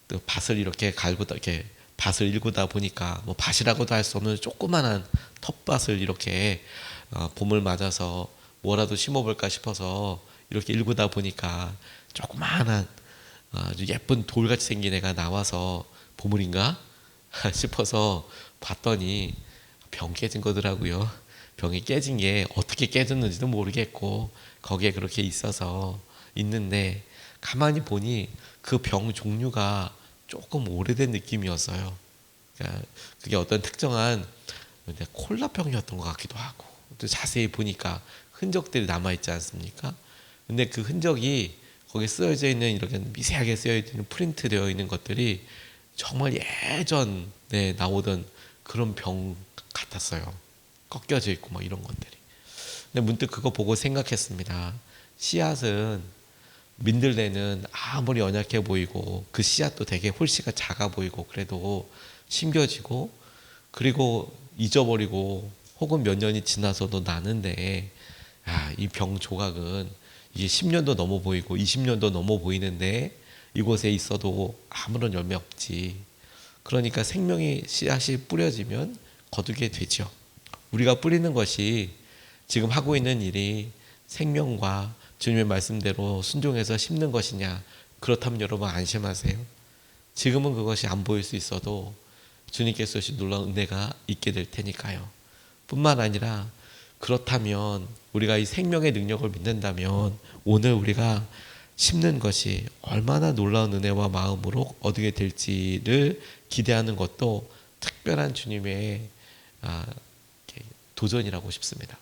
또 밭을 이렇게 갈고다 이렇게 밭을 일구다 보니까 뭐 밭이라고도 할 수 없는 조그만한 텃밭을 이렇게 봄을 맞아서 뭐라도 심어볼까 싶어서 이렇게 일구다 보니까 조그만한 아주 예쁜 돌같이 생긴 애가 나와서 보물인가 싶어서 봤더니 병 깨진 거더라고요. 병이 깨진 게 어떻게 깨졌는지도 모르겠고 거기에 그렇게 있어서 있는데 가만히 보니 그 병 종류가 조금 오래된 느낌이었어요. 그러니까 그게 어떤 특정한 콜라병이었던 것 같기도 하고 또 자세히 보니까 흔적들이 남아있지 않습니까? 근데 그 흔적이 거기에 쓰여져 있는 이렇게 미세하게 쓰여져 있는 프린트 되어 있는 것들이 정말 예전에 나오던 그런 병 같았어요. 꺾여져 있고 막 이런 것들이. 근데 문득 그거 보고 생각했습니다. 씨앗은 민들레는 아무리 연약해 보이고 그 씨앗도 되게 홀씨가 작아 보이고 그래도 심겨지고 그리고 잊어버리고 혹은 몇 년이 지나서도 나는데 이 병 조각은 이게 10년도 넘어 보이고 20년도 넘어 보이는데 이곳에 있어도 아무런 열매 없지. 그러니까 생명의 씨앗이 뿌려지면 거두게 되죠. 우리가 뿌리는 것이 지금 하고 있는 일이 생명과 주님의 말씀대로 순종해서 심는 것이냐, 그렇다면 여러분 안심하세요. 지금은 그것이 안 보일 수 있어도 주님께서 주신 놀라운 은혜가 있게 될 테니까요. 뿐만 아니라 그렇다면 우리가 이 생명의 능력을 믿는다면 오늘 우리가 심는 것이 얼마나 놀라운 은혜와 마음으로 얻게 될지를 기대하는 것도 특별한 주님의 도전이라고 싶습니다.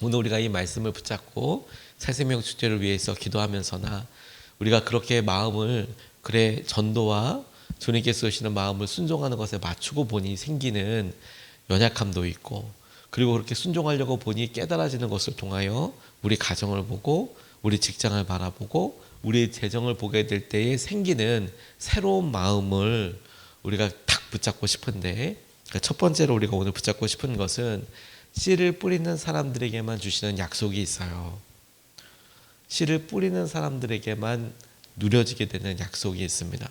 오늘 우리가 이 말씀을 붙잡고 새생명 축제를 위해서 기도하면서나 우리가 그렇게 마음을 그래 전도와 주님께서 주시는 마음을 순종하는 것에 맞추고 보니 생기는 연약함도 있고 그리고 그렇게 순종하려고 보니 깨달아지는 것을 통하여 우리 가정을 보고 우리 직장을 바라보고 우리 재정을 보게 될 때에 생기는 새로운 마음을 우리가 탁 붙잡고 싶은데 첫 번째로 우리가 오늘 붙잡고 싶은 것은 씨를 뿌리는 사람들에게만 주시는 약속이 있어요. 씨를 뿌리는 사람들에게만 누려지게 되는 약속이 있습니다.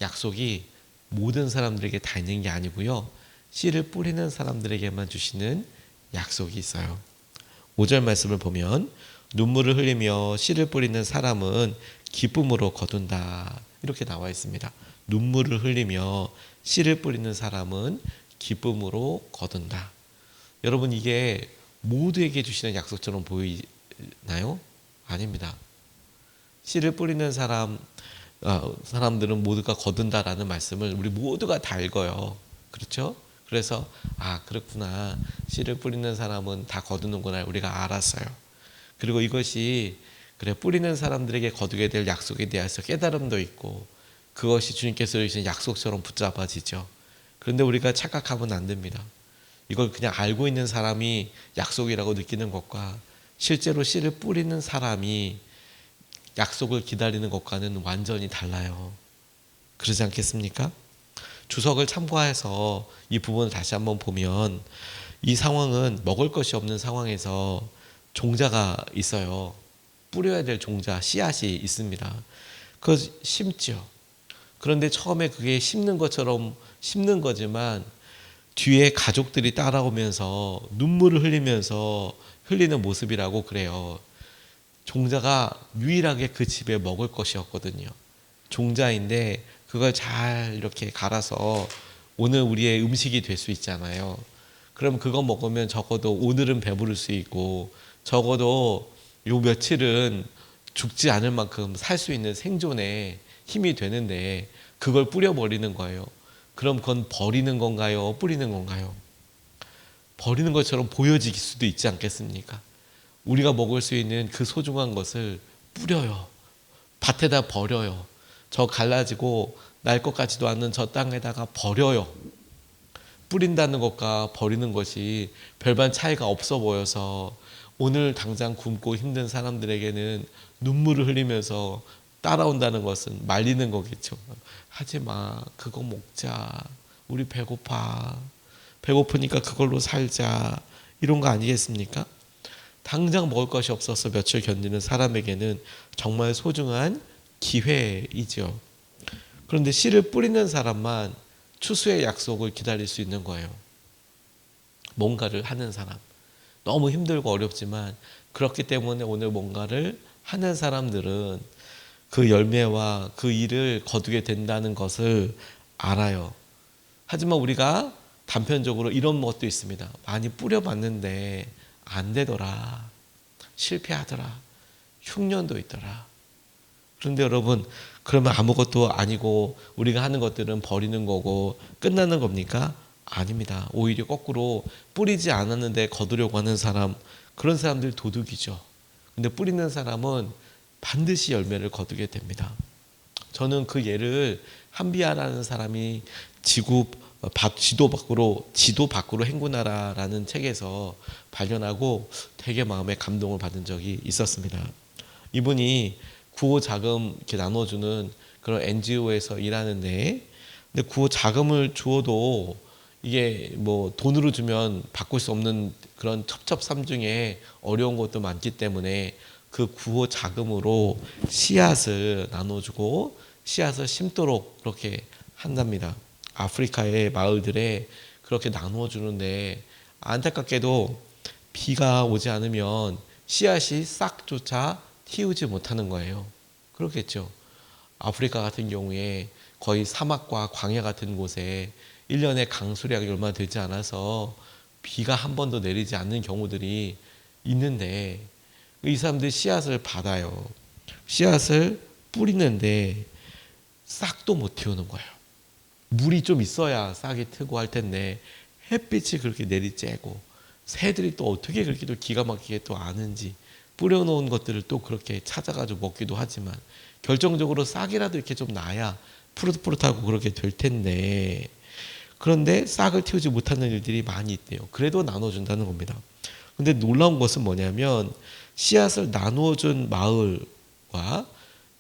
약속이 모든 사람들에게 다 있는 게 아니고요. 씨를 뿌리는 사람들에게만 주시는 약속이 있어요. 5절 말씀을 보면 눈물을 흘리며 씨를 뿌리는 사람은 기쁨으로 거둔다. 이렇게 나와 있습니다. 눈물을 흘리며 씨를 뿌리는 사람은 기쁨으로 거둔다. 여러분 이게 모두에게 주시는 약속처럼 보이나요? 아닙니다. 씨를 뿌리는 사람들은 모두가 거둔다라는 말씀을 우리 모두가 다 읽어요. 그렇죠? 그래서 그렇구나. 씨를 뿌리는 사람은 다 거두는구나. 우리가 알았어요. 그리고 이것이 그래 뿌리는 사람들에게 거두게 될 약속에 대해서 깨달음도 있고 그것이 주님께서 주신 약속처럼 붙잡아지죠. 그런데 우리가 착각하면 안 됩니다. 이걸 그냥 알고 있는 사람이 약속이라고 느끼는 것과 실제로 씨를 뿌리는 사람이 약속을 기다리는 것과는 완전히 달라요. 그러지 않겠습니까? 주석을 참고해서 이 부분을 다시 한번 보면 이 상황은 먹을 것이 없는 상황에서 종자가 있어요. 뿌려야 될 종자, 씨앗이 있습니다. 그거 심죠. 그런데 처음에 그게 심는 것처럼 심는 거지만 뒤에 가족들이 따라오면서 눈물을 흘리면서 흘리는 모습이라고 그래요. 종자가 유일하게 그 집에 먹을 것이었거든요. 종자인데 그걸 잘 이렇게 갈아서 오늘 우리의 음식이 될 수 있잖아요. 그럼 그거 먹으면 적어도 오늘은 배부를 수 있고 적어도 요 며칠은 죽지 않을 만큼 살 수 있는 생존에 힘이 되는데 그걸 뿌려버리는 거예요. 그럼 그건 버리는 건가요? 뿌리는 건가요? 버리는 것처럼 보여질 수도 있지 않겠습니까? 우리가 먹을 수 있는 그 소중한 것을 뿌려요. 밭에다 버려요. 저 갈라지고 날 것 같지도 않는 저 땅에다가 버려요. 뿌린다는 것과 버리는 것이 별반 차이가 없어 보여서 오늘 당장 굶고 힘든 사람들에게는 눈물을 흘리면서 따라온다는 것은 말리는 거겠죠. 하지마, 그거 먹자. 우리 배고파. 배고프니까 그걸로 살자. 이런 거 아니겠습니까? 당장 먹을 것이 없어서 며칠 견디는 사람에게는 정말 소중한 기회이죠. 그런데 씨를 뿌리는 사람만 추수의 약속을 기다릴 수 있는 거예요. 뭔가를 하는 사람. 너무 힘들고 어렵지만 그렇기 때문에 오늘 뭔가를 하는 사람들은 그 열매와 그 일을 거두게 된다는 것을 알아요. 하지만 우리가 단편적으로 이런 것도 있습니다. 많이 뿌려봤는데 안 되더라. 실패하더라. 흉년도 있더라. 그런데 여러분, 그러면 아무것도 아니고 우리가 하는 것들은 버리는 거고 끝나는 겁니까? 아닙니다. 오히려 거꾸로 뿌리지 않았는데 거두려고 하는 사람, 그런 사람들 도둑이죠. 근데 뿌리는 사람은 반드시 열매를 거두게 됩니다. 저는 그 예를 한비아라는 사람이 지도 밖으로 행군하라라는 책에서 발견하고 되게 마음에 감동을 받은 적이 있었습니다. 이분이 구호 자금 이렇게 나눠주는 그런 NGO에서 일하는데, 근데 구호 자금을 주어도 이게 뭐 돈으로 주면 바꿀 수 없는 그런 첩첩산 중에 어려운 것도 많기 때문에 그 구호 자금으로 씨앗을 나눠주고 씨앗을 심도록 그렇게 한답니다. 아프리카의 마을들에 그렇게 나누어주는데 안타깝게도 비가 오지 않으면 씨앗이 싹조차 틔우지 못하는 거예요. 그렇겠죠. 아프리카 같은 경우에 거의 사막과 광야 같은 곳에 1년에 강수량이 얼마 되지 않아서 비가 한 번도 내리지 않는 경우들이 있는데 이 사람들이 씨앗을 받아요. 씨앗을 뿌리는데 싹도 못 틔우는 거예요. 물이 좀 있어야 싹이 트고 할 텐데 햇빛이 그렇게 내리쬐고 새들이 또 어떻게 그렇게 또 기가 막히게 또 아는지 뿌려놓은 것들을 또 그렇게 찾아가지고 먹기도 하지만 결정적으로 싹이라도 이렇게 좀 나야 푸릇푸릇하고 그렇게 될 텐데 그런데 싹을 틔우지 못하는 일들이 많이 있대요. 그래도 나눠준다는 겁니다. 근데 놀라운 것은 뭐냐면 씨앗을 나누어준 마을과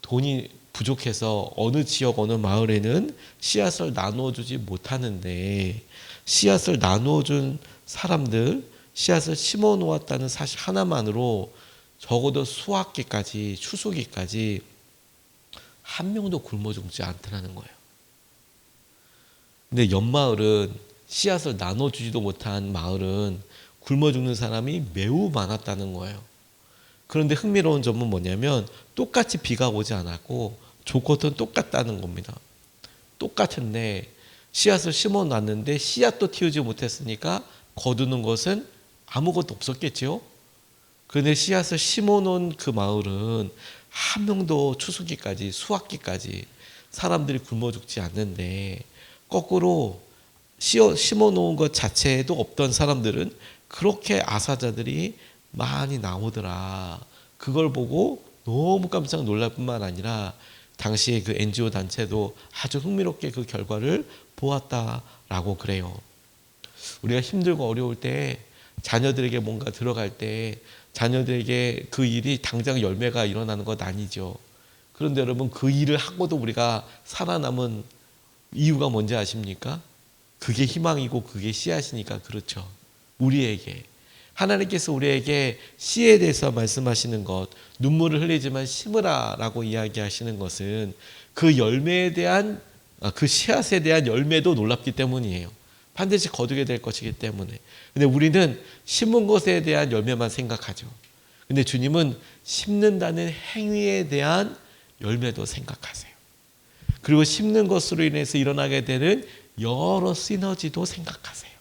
돈이 부족해서 어느 지역 어느 마을에는 씨앗을 나누어주지 못하는데 씨앗을 나누어준 사람들 씨앗을 심어 놓았다는 사실 하나만으로 적어도 수학기까지 추수기까지 한 명도 굶어 죽지 않더라는 거예요. 근데 옆마을은 씨앗을 나눠주지도 못한 마을은 굶어 죽는 사람이 매우 많았다는 거예요. 그런데 흥미로운 점은 뭐냐면 똑같이 비가 오지 않았고 조건은 똑같다는 겁니다. 똑같은데 씨앗을 심어 놨는데 씨앗도 틔우지 못했으니까 거두는 것은 아무것도 없었겠죠. 그런데 씨앗을 심어 놓은 그 마을은 한 명도 추수기까지 수확기까지 사람들이 굶어 죽지 않는데 거꾸로 심어 놓은 것 자체에도 없던 사람들은 그렇게 아사자들이 많이 나오더라. 그걸 보고 너무 깜짝 놀랄 뿐만 아니라 당시에 그 NGO 단체도 아주 흥미롭게 그 결과를 보았다라고 그래요. 우리가 힘들고 어려울 때 자녀들에게 뭔가 들어갈 때 자녀들에게 그 일이 당장 열매가 일어나는 것 아니죠. 그런데 여러분 그 일을 하고도 우리가 살아남은 이유가 뭔지 아십니까? 그게 희망이고 그게 씨앗이니까 그렇죠. 우리에게 하나님께서 우리에게 씨에 대해서 말씀하시는 것, 눈물을 흘리지만 심으라 라고 이야기하시는 것은 그 열매에 대한 그 씨앗에 대한 열매도 놀랍기 때문이에요. 반드시 거두게 될 것이기 때문에. 근데 우리는 심은 것에 대한 열매만 생각하죠. 근데 주님은 심는다는 행위에 대한 열매도 생각하세요. 그리고 심는 것으로 인해서 일어나게 되는 여러 시너지도 생각하세요.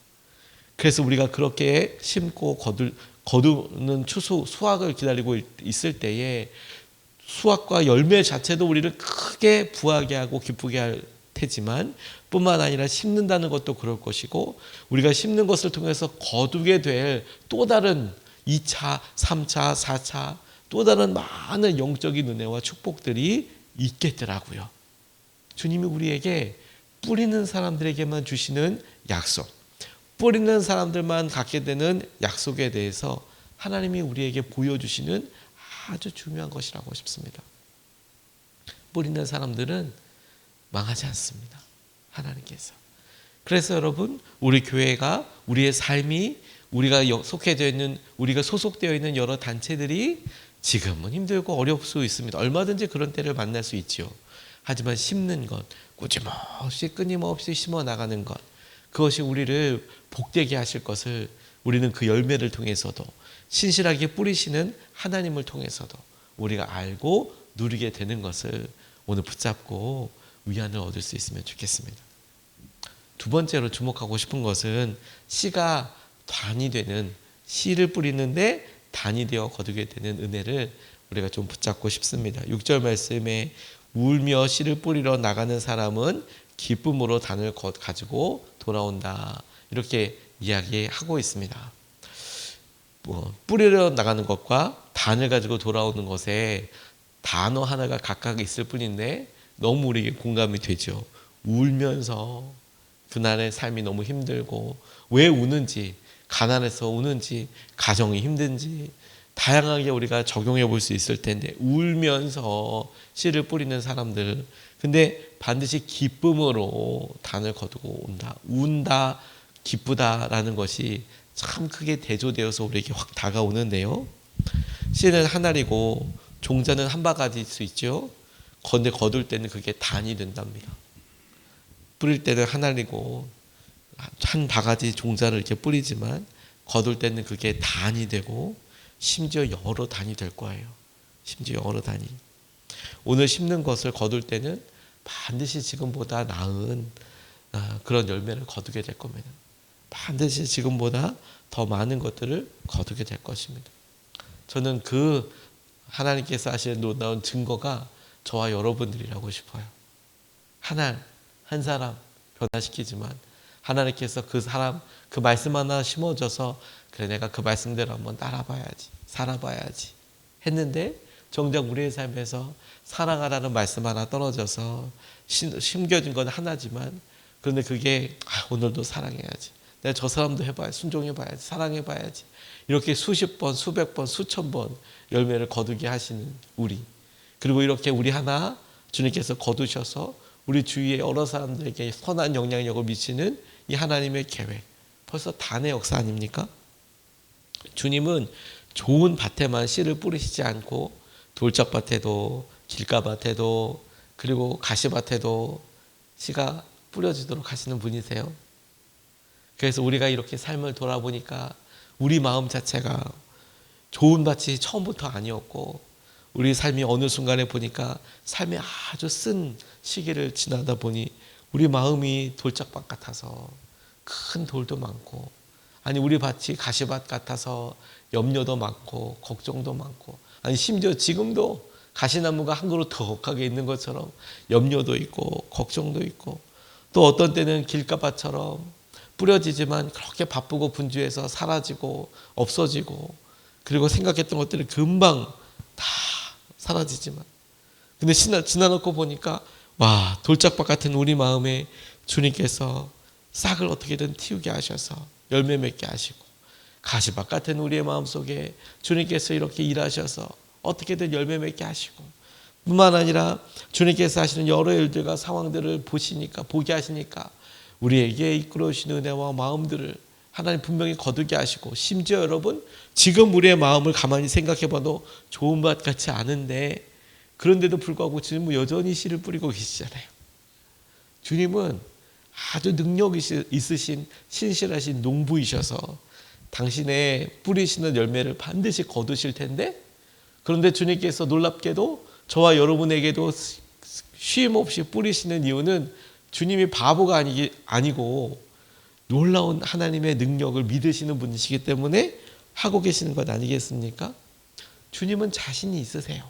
그래서 우리가 그렇게 심고 거두는 수확을 기다리고 있을 때에 수확과 열매 자체도 우리를 크게 부하게 하고 기쁘게 할 테지만 뿐만 아니라 심는다는 것도 그럴 것이고 우리가 심는 것을 통해서 거두게 될 또 다른 2차, 3차, 4차 또 다른 많은 영적인 은혜와 축복들이 있겠더라고요. 주님이 우리에게 뿌리는 사람들에게만 주시는 약속, 뿌리는 사람들만 갖게 되는 약속에 대해서 하나님이 우리에게 보여주시는 아주 중요한 것이라고 싶습니다. 뿌리는 사람들은 망하지 않습니다. 하나님께서. 그래서 여러분 우리 교회가 우리의 삶이 우리가 속해져 있는 우리가 소속되어 있는 여러 단체들이 지금은 힘들고 어려울 수 있습니다. 얼마든지 그런 때를 만날 수 있죠. 하지만 심는 것, 꾸준없이 끊임없이 심어 나가는 것, 그것이 우리를 복되게 하실 것을 우리는 그 열매를 통해서도 신실하게 뿌리시는 하나님을 통해서도 우리가 알고 누리게 되는 것을 오늘 붙잡고 위안을 얻을 수 있으면 좋겠습니다. 두 번째로 주목하고 싶은 것은 씨가 단이 되는, 씨를 뿌리는데 단이 되어 거두게 되는 은혜를 우리가 좀 붙잡고 싶습니다. 6절 말씀에 울며 씨를 뿌리러 나가는 사람은 기쁨으로 단을 가지고 돌아온다, 이렇게 이야기하고 있습니다. 뿌리러 나가는 것과 단을 가지고 돌아오는 것에 단어 하나가 각각 있을 뿐인데 너무 우리에게 공감이 되죠. 울면서 그날의 삶이 너무 힘들고, 왜 우는지, 가난해서 우는지, 가정이 힘든지 다양하게 우리가 적용해 볼 수 있을 텐데, 울면서 씨를 뿌리는 사람들, 근데 반드시 기쁨으로 단을 거두고 온다, 운다, 기쁘다라는 것이 참 크게 대조되어서 우리에게 확 다가오는데요. 씨는 한 알이고 종자는 한 바가지일 수 있죠. 그런데 거둘 때는 그게 단이 된답니다. 뿌릴 때는 한 알이고 한 바가지 종자를 이렇게 뿌리지만 거둘 때는 그게 단이 되고 심지어 여러 단이 될 거예요. 심지어 여러 단이. 오늘 심는 것을 거둘 때는 반드시 지금보다 나은 그런 열매를 거두게 될 겁니다. 반드시 지금보다 더 많은 것들을 거두게 될 것입니다. 저는 그 하나님께서 하시는 놀라운 증거가 저와 여러분들이라고 싶어요. 한 사람 변화시키지만 하나님께서 그 사람, 그 말씀 하나 심어줘서 그래, 내가 그 말씀대로 한번 따라봐야지, 살아봐야지 했는데 정작 우리의 삶에서 사랑하라는 말씀 하나 떨어져서 심겨진 건 하나지만, 그런데 그게 오늘도 사랑해야지, 내가 저 사람도 해봐야지, 순종해봐야지, 사랑해봐야지, 이렇게 수십 번, 수백 번, 수천 번 열매를 거두게 하시는 우리, 그리고 이렇게 우리 하나 주님께서 거두셔서 우리 주위의 여러 사람들에게 선한 영향력을 미치는 이 하나님의 계획, 벌써 단의 역사 아닙니까? 주님은 좋은 밭에만 씨를 뿌리시지 않고 돌짝밭에도 길가밭에도 그리고 가시밭에도 씨가 뿌려지도록 하시는 분이세요. 그래서 우리가 이렇게 삶을 돌아보니까 우리 마음 자체가 좋은 밭이 처음부터 아니었고, 우리 삶이 어느 순간에 보니까 삶의 아주 쓴 시기를 지나다 보니 우리 마음이 돌짝밭 같아서 큰 돌도 많고, 아니 우리 밭이 가시밭 같아서 염려도 많고 걱정도 많고, 아니 심지어 지금도 가시나무가 한 그루 더 있는 것처럼 염려도 있고 걱정도 있고, 또 어떤 때는 길가밭처럼 뿌려지지만 그렇게 바쁘고 분주해서 사라지고 없어지고, 그리고 생각했던 것들이 금방 다 사라지지만, 근데 지나놓고 보니까 와, 돌짝밭 같은 우리 마음에 주님께서 싹을 어떻게든 틔우게 하셔서 열매 맺게 하시고, 가시밭 같은 우리의 마음속에 주님께서 이렇게 일하셔서 어떻게든 열매 맺게 하시고, 뿐만 아니라 주님께서 하시는 여러 일들과 상황들을 보게 하시니까 우리에게 이끌어오시는 은혜와 마음들을 하나님 분명히 거두게 하시고, 심지어 여러분 지금 우리의 마음을 가만히 생각해봐도 좋은 밭 같지 않은데, 그런데도 불구하고 주님은 여전히 씨를 뿌리고 계시잖아요. 주님은 아주 능력 있으신 신실하신 농부이셔서 당신의 뿌리시는 열매를 반드시 거두실 텐데, 그런데 주님께서 놀랍게도 저와 여러분에게도 쉼없이 뿌리시는 이유는 주님이 바보가 아니고 놀라운 하나님의 능력을 믿으시는 분이시기 때문에 하고 계시는 것 아니겠습니까? 주님은 자신이 있으세요.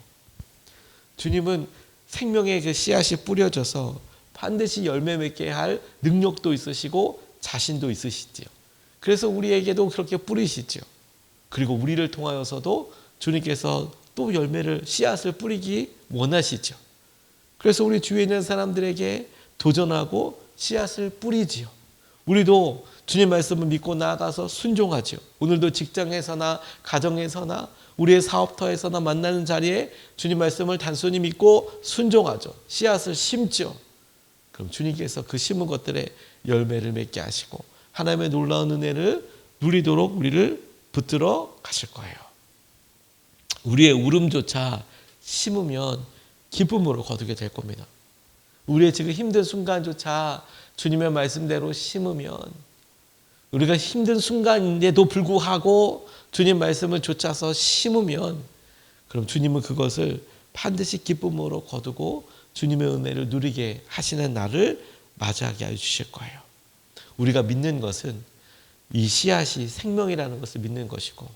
주님은 생명의 그 씨앗이 뿌려져서 반드시 열매 맺게 할 능력도 있으시고 자신도 있으시지요. 그래서 우리에게도 그렇게 뿌리시죠. 그리고 우리를 통하여서도 주님께서 또 열매를, 씨앗을 뿌리기 원하시죠. 그래서 우리 주위에 있는 사람들에게 도전하고 씨앗을 뿌리지요. 우리도 주님 말씀을 믿고 나아가서 순종하죠. 오늘도 직장에서나 가정에서나 우리의 사업터에서나 만나는 자리에 주님 말씀을 단순히 믿고 순종하죠. 씨앗을 심죠. 그럼 주님께서 그 심은 것들에 열매를 맺게 하시고 하나님의 놀라운 은혜를 누리도록 우리를 붙들어 가실 거예요. 우리의 울음조차 심으면 기쁨으로 거두게 될 겁니다. 우리의 지금 힘든 순간조차 주님의 말씀대로 심으면, 우리가 힘든 순간인데도 불구하고 주님 말씀을 좇아서 심으면, 그럼 주님은 그것을 반드시 기쁨으로 거두고 주님의 은혜를 누리게 하시는 날을 맞이하게 해주실 거예요. 우리가 믿는 것은 이 씨앗이 생명이라는 것을 믿는 것이고,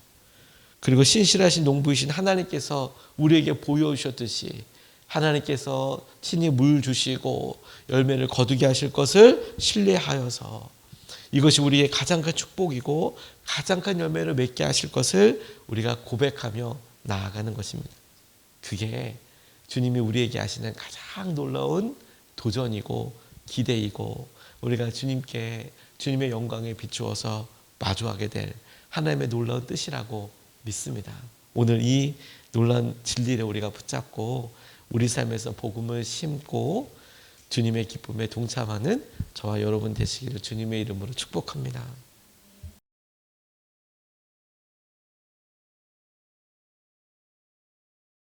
그리고 신실하신 농부이신 하나님께서 우리에게 보여주셨듯이 하나님께서 친히 물 주시고 열매를 거두게 하실 것을 신뢰하여서 이것이 우리의 가장 큰 축복이고 가장 큰 열매를 맺게 하실 것을 우리가 고백하며 나아가는 것입니다. 그게 주님이 우리에게 하시는 가장 놀라운 도전이고 기대이고, 우리가 주님께 주님의 영광에 비추어서 마주하게 될 하나님의 놀라운 뜻이라고 믿습니다. 오늘 이 놀라운 진리를 우리가 붙잡고 우리 삶에서 복음을 심고 주님의 기쁨에 동참하는 저와 여러분 되시기를 주님의 이름으로 축복합니다.